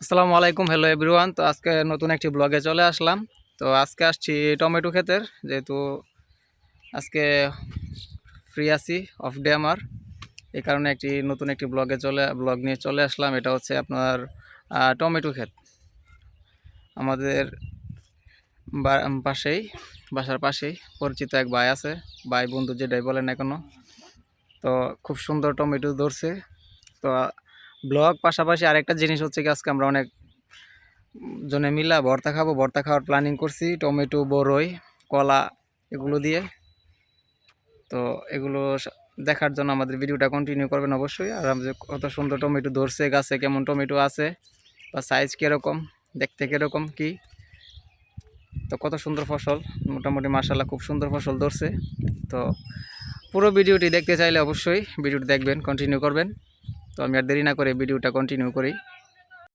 আসসালামু আলাইকুম, hello everyone. তো আজকে নতুন একটি ব্লগে চলে আসলাম। তো আজকে আসছি টমেটো ক্ষেতের, যেহেতু আজকে ফ্রি আছি, অফ ডে আমার। এই কারণে নতুন একটি ব্লগ নিয়ে চলে আসলাম। এটা হচ্ছে আপনার টমেটো ক্ষেত। আমাদের পাশেই, বাসার পাশেই পরিচিত এক ভাই আছে, ভাই বন্ধু যেটাই বলেন না কেন। তো খুব সুন্দর টমেটো ধরছে। তো ব্লগ পাশাপাশি আরেকটা জিনিস হচ্ছে কি, আজকে আমরা অনেক জনে মিলা ভর্তা খাবো। ভর্তা খাওয়ার প্ল্যানিং করছি টমেটো, বরই, কলা এগুলো দিয়ে। তো এগুলো দেখার জন্য আমাদের ভিডিওটা কন্টিনিউ করবেন অবশ্যই। আর আমাদের কত সুন্দর টমেটো ধরছে, গাছে কেমন টমেটো আছে বা সাইজ কীরকম, দেখতে কীরকম কি, তো কত সুন্দর ফসল, মোটামুটি মাশাআল্লাহ খুব সুন্দর ফসল ধরছে। তো পুরো ভিডিওটি দেখতে চাইলে অবশ্যই ভিডিওটি দেখবেন, কন্টিনিউ করবেন। তো আমি আর দেরি না করে ভিডিওটা কন্টিনিউ করি।